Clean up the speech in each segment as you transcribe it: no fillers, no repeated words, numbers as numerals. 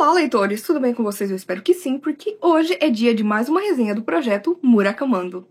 Olá, leitores! Tudo bem com vocês? Eu espero que sim, porque hoje é dia de mais uma resenha do projeto Murakami.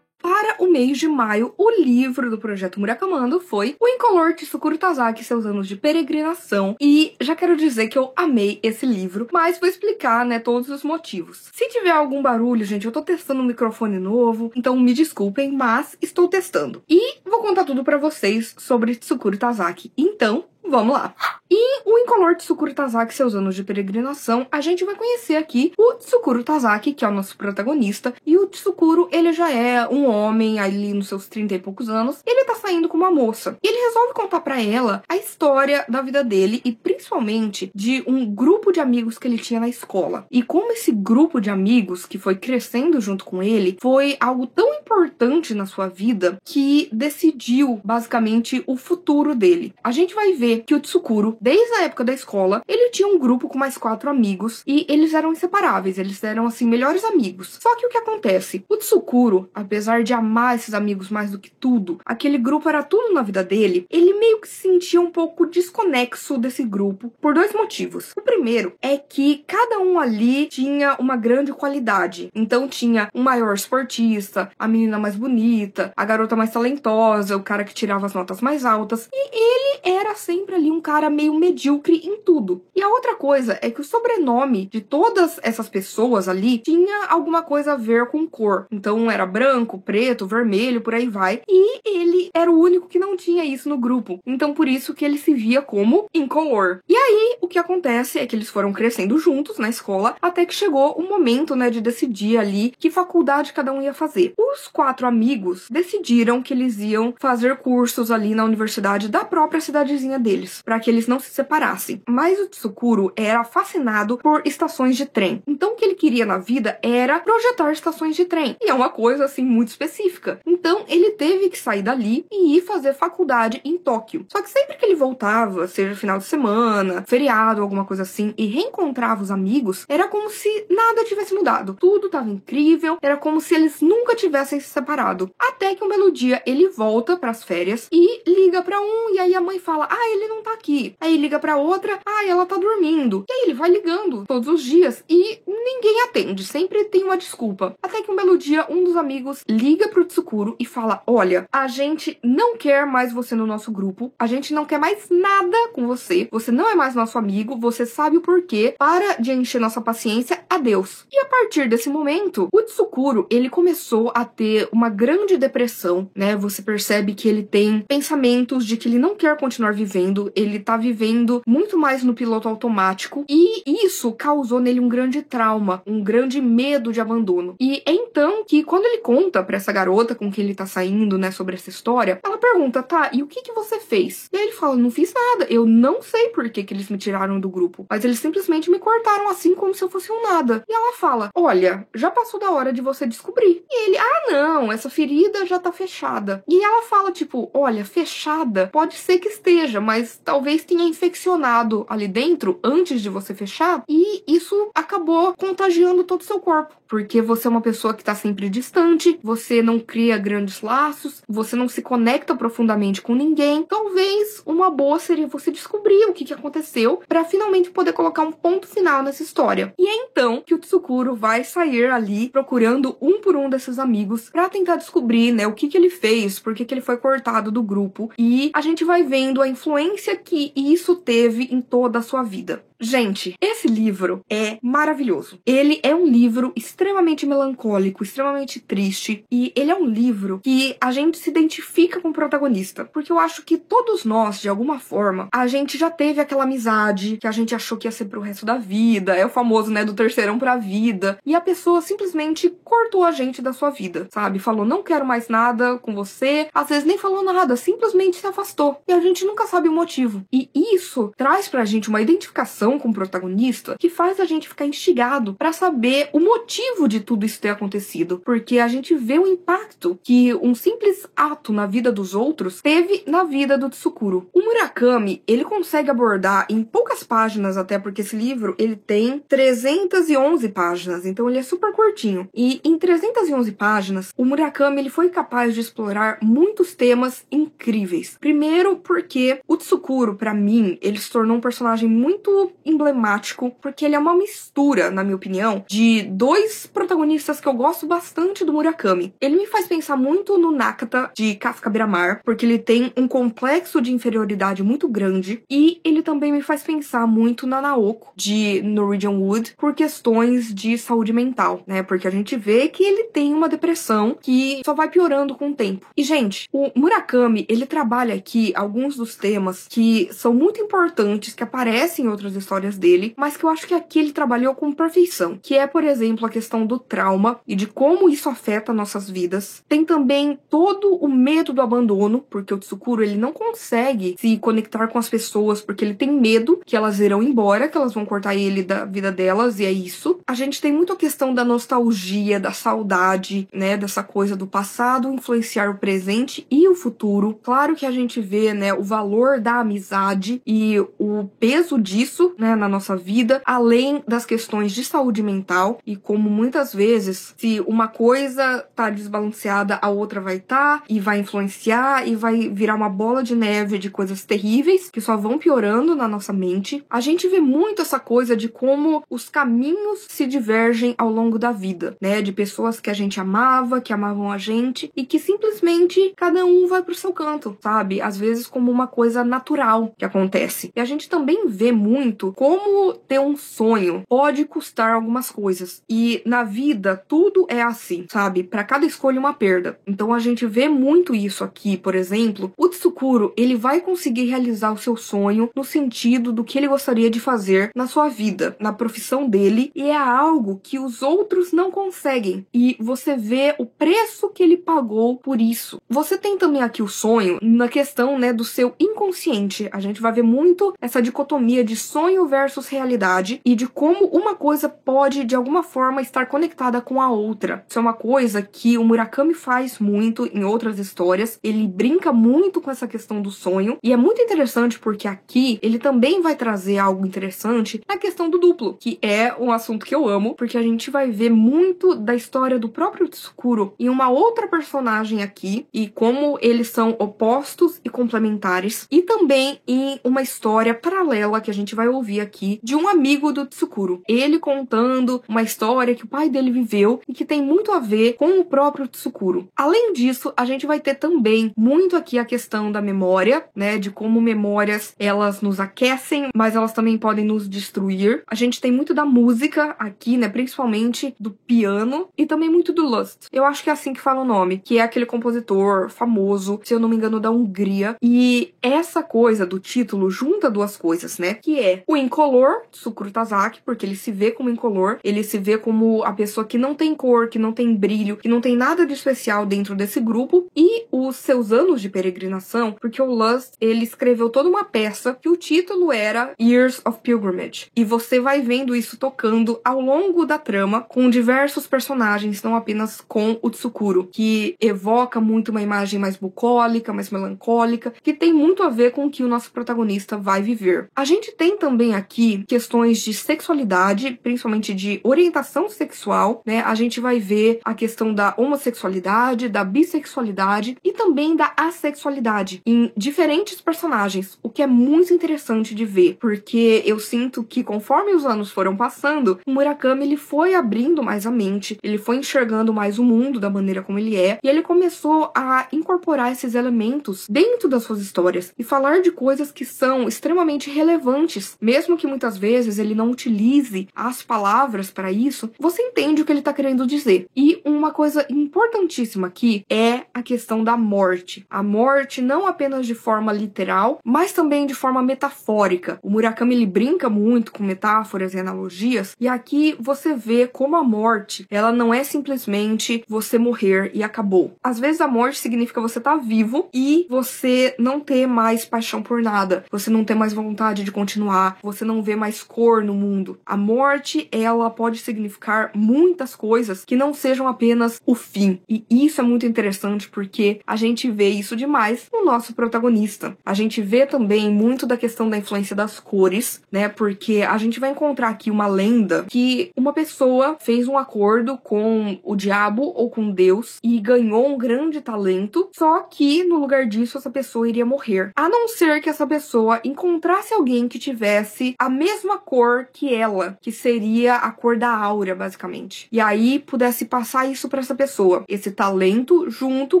Para o mês de maio, o livro do projeto Murakami foi O Incolor Tsukuru Tazaki, Seus Anos de Peregrinação. E já quero dizer que eu amei esse livro, mas vou explicar, todos os motivos. Se tiver algum barulho, gente, eu tô testando um microfone novo, então me desculpem, mas estou testando. E vou contar tudo pra vocês sobre Tsukuru Tazaki. Então, vamos lá! E o Incolor Tsukuru Tazaki, Seus Anos de Peregrinação, a gente vai conhecer aqui o Tsukuru Tazaki, que é o nosso protagonista. E o Tsukuru, ele já é um homem ali nos seus 30 e poucos anos. Ele tá saindo com uma moça. E ele resolve contar pra ela a história da vida dele e principalmente de um grupo de amigos que ele tinha na escola. E como esse grupo de amigos que foi crescendo junto com ele foi algo tão importante na sua vida que decidiu basicamente o futuro dele. A gente vai ver que o Tsukuru, desde a época da escola, ele tinha um grupo com mais 4 amigos e eles eram inseparáveis, eles eram, assim, melhores amigos. Só que o que acontece? O Tsukuru, apesar de amar esses amigos mais do que tudo, aquele grupo era tudo na vida dele, ele meio que se sentia um pouco desconexo desse grupo por 2 motivos. O primeiro é que cada um ali tinha uma grande qualidade. Então tinha um maior esportista, a menina mais bonita, a garota mais talentosa, o cara que tirava as notas mais altas, e ele era sempre ali um cara meio medíocre em tudo. E a outra coisa é que o sobrenome de todas essas pessoas ali tinha alguma coisa a ver com cor. Então era branco, preto, vermelho, por aí vai. E ele era o único que não tinha isso no grupo. Então por isso que ele se via como incolor. E aí o que acontece é que eles foram crescendo juntos na escola até que chegou o momento, de decidir ali que faculdade cada um ia fazer. Os 4 amigos decidiram que eles iam fazer cursos ali na universidade da própria cidadezinha deles, para que eles não se separassem. Mas o Tsukuru era fascinado por estações de trem. Então o que ele queria na vida era projetar estações de trem. E é uma coisa, assim, muito específica. Então ele teve que sair dali e ir fazer faculdade em Tóquio. Só que sempre que ele voltava, seja final de semana, feriado, alguma coisa assim, e reencontrava os amigos, era como se nada tivesse mudado. Tudo tava incrível, era como se eles nunca tivessem se separado. Até que um belo dia ele volta pras férias e liga pra um, e aí a mãe fala: ele não tá aqui. Aí liga pra outra: ela tá dormindo. E aí ele vai ligando todos os dias e ninguém atende, sempre tem uma desculpa. Até que um belo dia um dos amigos liga pro Tsukuru e fala: olha, a gente não quer mais você no nosso grupo, a gente não quer mais nada com você, você não é mais nosso amigo, você sabe o porquê, para de encher nossa paciência, adeus. E a partir desse momento, o Tsukuru, ele começou a ter uma grande depressão, Você percebe que ele tem pensamentos de que ele não quer continuar vivendo, ele tá vivendo muito mais no piloto automático, e isso causou nele um grande trauma, um grande medo de abandono. E é então que, quando ele conta pra essa garota com quem ele tá saindo, sobre essa história, ela pergunta: tá, e o que você fez? E aí ele fala: não fiz nada, eu não sei por que eles me tiraram do grupo, mas eles simplesmente me cortaram assim como se eu fosse um nada. E ela fala: olha, já passou da hora de você descobrir. E ele: não, essa ferida já tá fechada. E ela fala, tipo: olha, fechada pode ser que esteja, mas talvez tenha infeccionado ali dentro antes de você fechar, e isso acabou contagiando todo o seu corpo, porque você é uma pessoa que tá sempre distante, você não cria grandes laços, você não se conecta profundamente com ninguém. Talvez uma boa seria você descobrir o que aconteceu para finalmente poder colocar um ponto final nessa história. E é então que o Tsukuru vai sair ali procurando um por um desses amigos para tentar descobrir, o que ele fez, por que ele foi cortado do grupo, e a gente vai vendo a influência que isso teve em toda a sua vida. Gente, esse livro é maravilhoso. Ele é um livro extremamente melancólico, extremamente triste, e ele é um livro que a gente se identifica com o protagonista, porque eu acho que todos nós, de alguma forma, a gente já teve aquela amizade que a gente achou que ia ser pro resto da vida, é o famoso, do terceirão pra vida, e a pessoa simplesmente cortou a gente da sua vida, sabe? Falou: não quero mais nada com você, às vezes nem falou nada, simplesmente se afastou, e a gente nunca sabe o motivo. E isso traz pra gente uma identificação relação com o protagonista que faz a gente ficar instigado pra saber o motivo de tudo isso ter acontecido, porque a gente vê o impacto que um simples ato na vida dos outros teve na vida do Tsukuro. O Murakami, ele consegue abordar em poucas páginas, até porque esse livro, ele tem 311 páginas, então ele é super curtinho. E em 311 páginas, o Murakami, ele foi capaz de explorar muitos temas incríveis. Primeiro, porque o Tsukuro, pra mim, ele se tornou um personagem muito emblemático, porque ele é uma mistura, na minha opinião, de dois protagonistas que eu gosto bastante do Murakami. Ele me faz pensar muito no Nakata, de Kafka Beira-Mar, porque ele tem um complexo de inferioridade muito grande, e ele também me faz pensar muito na Naoko, de Norwegian Wood, por questões de saúde mental, né? Porque a gente vê que ele tem uma depressão que só vai piorando com o tempo. E, gente, o Murakami, ele trabalha aqui alguns dos temas que são muito importantes, que aparecem em outras histórias dele, mas que eu acho que aqui ele trabalhou com perfeição, que é, por exemplo, a questão do trauma e de como isso afeta nossas vidas. Tem também todo o medo do abandono, porque o Tsukuro, ele não consegue se conectar com as pessoas, porque ele tem medo que elas irão embora, que elas vão cortar ele da vida delas, e é isso. A gente tem muito a questão da nostalgia, da saudade, né, dessa coisa do passado influenciar o presente e o futuro. Claro que a gente vê, né, o valor da amizade e o peso disso, né, na nossa vida, além das questões de saúde mental, e como muitas vezes, se uma coisa tá desbalanceada, a outra vai tá, e vai influenciar, e vai virar uma bola de neve de coisas terríveis, que só vão piorando na nossa mente. A gente vê muito essa coisa de como os caminhos se divergem ao longo da vida, né, de pessoas que a gente amava, que amavam a gente, e que simplesmente cada um vai pro seu canto, sabe? Às vezes como uma coisa natural que acontece. E a gente também vê muito como ter um sonho pode custar algumas coisas. E na vida, tudo é assim, sabe? Pra cada escolha, uma perda. Então a gente vê muito isso aqui, por exemplo. O Tsukuro, ele vai conseguir realizar o seu sonho no sentido do que ele gostaria de fazer na sua vida, na profissão dele, e é algo que os outros não conseguem. E você vê o preço que ele pagou por isso. Você tem também aqui o sonho na questão, né, do seu inconsciente. A gente vai ver muito essa dicotomia de sonho versus realidade e de como uma coisa pode, de alguma forma, estar conectada com a outra. Isso é uma coisa que o Murakami faz muito em outras histórias. Ele brinca muito com essa questão do sonho e é muito interessante porque aqui ele também vai trazer algo interessante na questão do duplo, que é um assunto que eu amo, porque a gente vai ver muito da história do próprio Tsukuro em uma outra personagem aqui e como eles são opostos e complementares, e também em uma história paralela que a gente vai ouvir aqui de um amigo do Tsukuro. Ele contando uma história que o pai dele viveu e que tem muito a ver com o próprio Tsukuro. Além disso, a gente vai ter também muito aqui a questão da memória, né, de como memórias elas nos aquecem, mas elas também podem nos destruir. A gente tem muito da música aqui, né, principalmente do piano e também muito do Lust. Eu acho que é assim que fala o nome, que é aquele compositor famoso, se eu não me engano, da Hungria. E essa coisa do título junta duas coisas, né, que é o incolor, Tsukuro Tazaki, porque ele se vê como incolor, ele se vê como a pessoa que não tem cor, que não tem brilho, que não tem nada de especial dentro desse grupo, e os seus anos de peregrinação, porque o Lust, ele escreveu toda uma peça que o título era Years of Pilgrimage, e você vai vendo isso tocando ao longo da trama com diversos personagens, não apenas com o Tsukuro, que evoca muito uma imagem mais bucólica, mais melancólica, que tem muito a ver com o que o nosso protagonista vai viver. A gente tem também aqui questões de sexualidade, principalmente de orientação sexual, né? A gente vai ver a questão da homossexualidade, da bissexualidade e também da assexualidade em diferentes personagens, o que é muito interessante de ver, porque eu sinto que conforme os anos foram passando, o Murakami ele foi abrindo mais a mente, ele foi enxergando mais o mundo da maneira como ele é, e ele começou a incorporar esses elementos dentro das suas histórias e falar de coisas que são extremamente relevantes, mesmo que muitas vezes ele não utilize as palavras para isso, você entende o que ele está querendo dizer. E uma coisa importantíssima aqui é a questão da morte. A morte não apenas de forma literal, mas também de forma metafórica. O Murakami ele brinca muito com metáforas e analogias, e aqui você vê como a morte, ela não é simplesmente você morrer e acabou. Às vezes a morte significa você estar vivo e você não ter mais paixão por nada, você não ter mais vontade de continuar, você não vê mais cor no mundo. A morte, ela pode significar muitas coisas que não sejam apenas o fim. E isso é muito interessante porque a gente vê isso demais no nosso protagonista. A gente vê também muito da questão da influência das cores, né? Porque a gente vai encontrar aqui uma lenda que uma pessoa fez um acordo com o diabo ou com Deus e ganhou um grande talento, só que no lugar disso essa pessoa iria morrer. A não ser que essa pessoa encontrasse alguém que tivesse a mesma cor que ela, que seria a cor da áurea, basicamente. E aí pudesse passar isso para essa pessoa, esse talento junto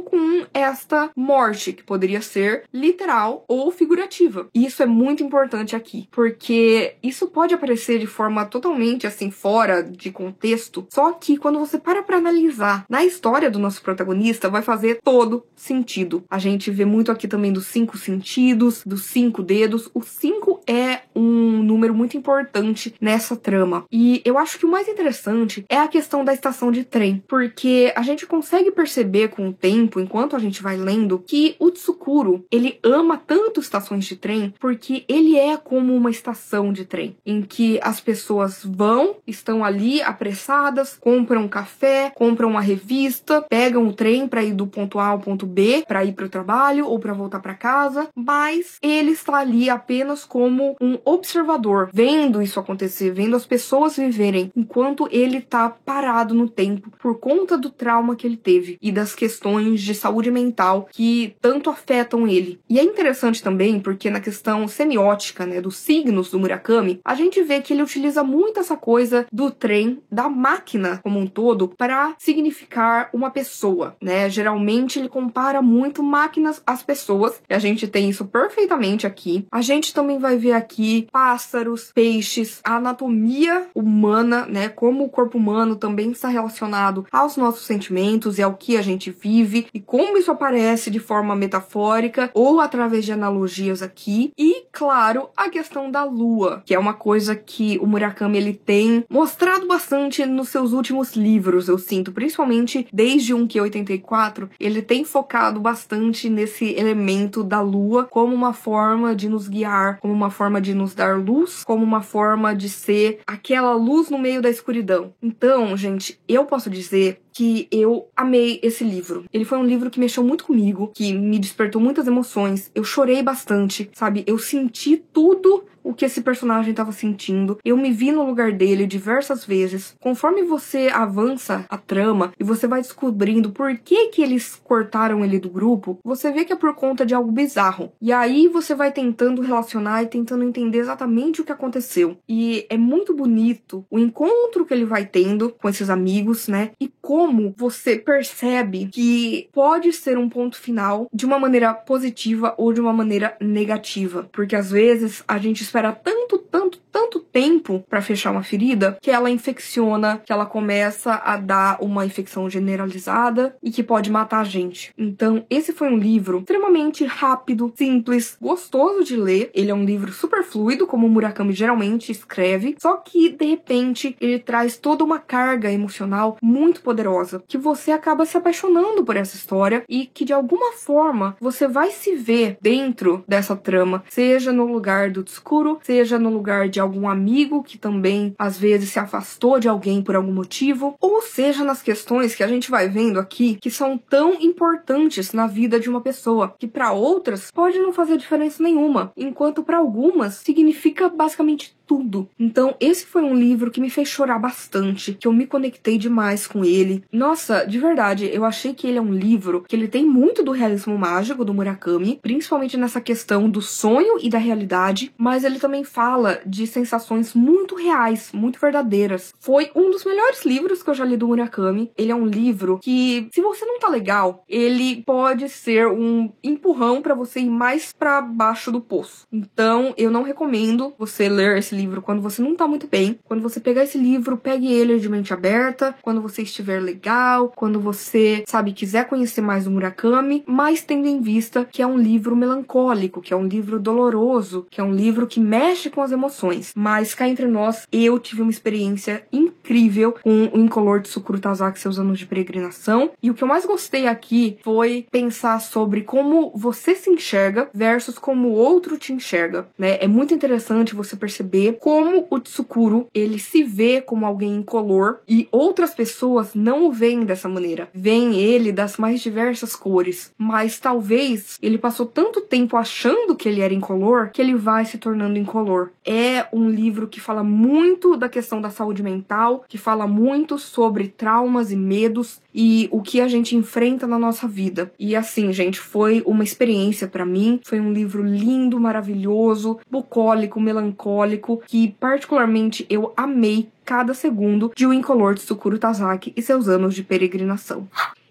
com esta morte, que poderia ser literal ou figurativa. E isso é muito importante aqui, porque isso pode aparecer de forma totalmente assim fora de contexto, só que quando você para analisar na história do nosso protagonista, vai fazer todo sentido. A gente vê muito aqui também dos 5 sentidos, dos 5 dedos. O 5 é um número muito importante nessa trama. E eu acho que o mais interessante é a questão da estação de trem, porque a gente consegue perceber com o tempo, enquanto a gente vai lendo, que o Tsukuro, ele ama tanto estações de trem, porque ele é como uma estação de trem, em que as pessoas vão, estão ali apressadas, compram um café, compram uma revista, pegam o trem para ir do ponto A ao ponto B, para ir para o trabalho ou para voltar para casa, mas ele está ali apenas como um observador, vendo isso acontecer, vendo as pessoas viverem, enquanto ele está parado no tempo por conta do trauma que ele teve e das questões de saúde mental que tanto afetam ele. E é interessante também porque na questão semiótica, né, dos signos do Murakami, a gente vê que ele utiliza muito essa coisa do trem, da máquina como um todo, para significar uma pessoa, né? Geralmente ele compara muito máquinas às pessoas, e a gente tem isso perfeitamente aqui. A gente também vai ver aqui pássaros, peixes, a anatomia humana, né? Como o corpo humano também está relacionado aos nossos sentimentos e ao que a gente vive, e como isso aparece de forma metafórica ou através de analogias aqui. E, claro, a questão da lua, que é uma coisa que o Murakami ele tem mostrado bastante nos seus últimos livros, eu sinto, principalmente desde um Q84, ele tem focado bastante nesse elemento da lua como uma forma de nos guiar, como uma forma de nos dar luz, como uma forma de ser aquela luz no meio da escuridão. Então, gente, eu posso dizer que eu amei esse livro. Ele foi um livro que mexeu muito comigo, que me despertou muitas emoções. Eu chorei bastante, sabe? Eu senti tudo o que esse personagem estava sentindo. Eu me vi no lugar dele diversas vezes. Conforme você avança a trama e você vai descobrindo por que eles cortaram ele do grupo, você vê que é por conta de algo bizarro. E aí você vai tentando relacionar e tentando entender exatamente o que aconteceu. E é muito bonito o encontro que ele vai tendo com esses amigos, né? E como você percebe que pode ser um ponto final de uma maneira positiva ou de uma maneira negativa. Porque às vezes a gente espera tanto tempo para fechar uma ferida que ela infecciona, que ela começa a dar uma infecção generalizada e que pode matar a gente. Então, esse foi um livro extremamente rápido, simples, gostoso de ler. Ele é um livro super fluido, como o Murakami geralmente escreve, só que, de repente, ele traz toda uma carga emocional muito poderosa, que você acaba se apaixonando por essa história e que, de alguma forma, você vai se ver dentro dessa trama, seja no lugar do Tsukuro, seja no lugar de algum amigo que também, às vezes, se afastou de alguém por algum motivo, ou seja nas questões que a gente vai vendo aqui, que são tão importantes na vida de uma pessoa, que para outras pode não fazer diferença nenhuma, enquanto para algumas significa basicamente tudo. Então, esse foi um livro que me fez chorar bastante, que eu me conectei demais com ele. Nossa, de verdade, eu achei que ele é um livro que ele tem muito do realismo mágico do Murakami, principalmente nessa questão do sonho e da realidade, mas ele também fala de sensações muito reais, muito verdadeiras. Foi um dos melhores livros que eu já li do Murakami. Ele é um livro que, se você não tá legal, ele pode ser um empurrão pra você ir mais pra baixo do poço. Então, eu não recomendo você ler esse livro quando você não tá muito bem. Quando você pegar esse livro, pegue ele de mente aberta, quando você estiver legal, quando você, sabe, quiser conhecer mais do Murakami, mas tendo em vista que é um livro melancólico, que é um livro doloroso, que é um livro que mexe com as emoções. Mas cá entre nós, eu tive uma experiência incrível com o Incolor de Tsukuru Tazaki, Seus Anos de Peregrinação, e o que eu mais gostei aqui foi pensar sobre como você se enxerga versus como o outro te enxerga, né? É muito interessante você perceber como o Tsukuru, ele se vê como alguém incolor e outras pessoas não o veem dessa maneira. Veem ele das mais diversas cores, mas talvez ele passou tanto tempo achando que ele era incolor que ele vai se tornando incolor. É um livro que fala muito da questão da saúde mental, que fala muito sobre traumas e medos e o que a gente enfrenta na nossa vida. E assim, gente, foi uma experiência pra mim, foi um livro lindo, maravilhoso, bucólico, melancólico, que particularmente eu amei cada segundo de O Incolor de Tsukuru Tazaki e Seus Anos de Peregrinação.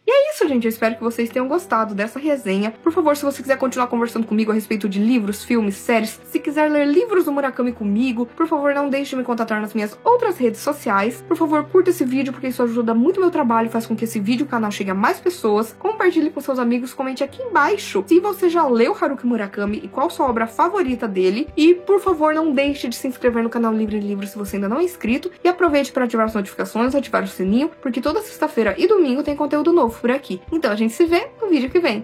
E é isso, gente. Eu espero que vocês tenham gostado dessa resenha. Por favor, se você quiser continuar conversando comigo a respeito de livros, filmes, séries, se quiser ler livros do Murakami comigo, por favor, não deixe de me contatar nas minhas outras redes sociais. Por favor, curta esse vídeo, porque isso ajuda muito o meu trabalho, faz com que esse vídeo e o canal chegue a mais pessoas. Compartilhe com seus amigos, comente aqui embaixo se você já leu Haruki Murakami e qual sua obra favorita dele. E, por favor, não deixe de se inscrever no canal Livre Livros se você ainda não é inscrito. E aproveite para ativar as notificações, ativar o sininho, porque toda sexta-feira e domingo tem conteúdo novo por aqui. Então a gente se vê no vídeo que vem.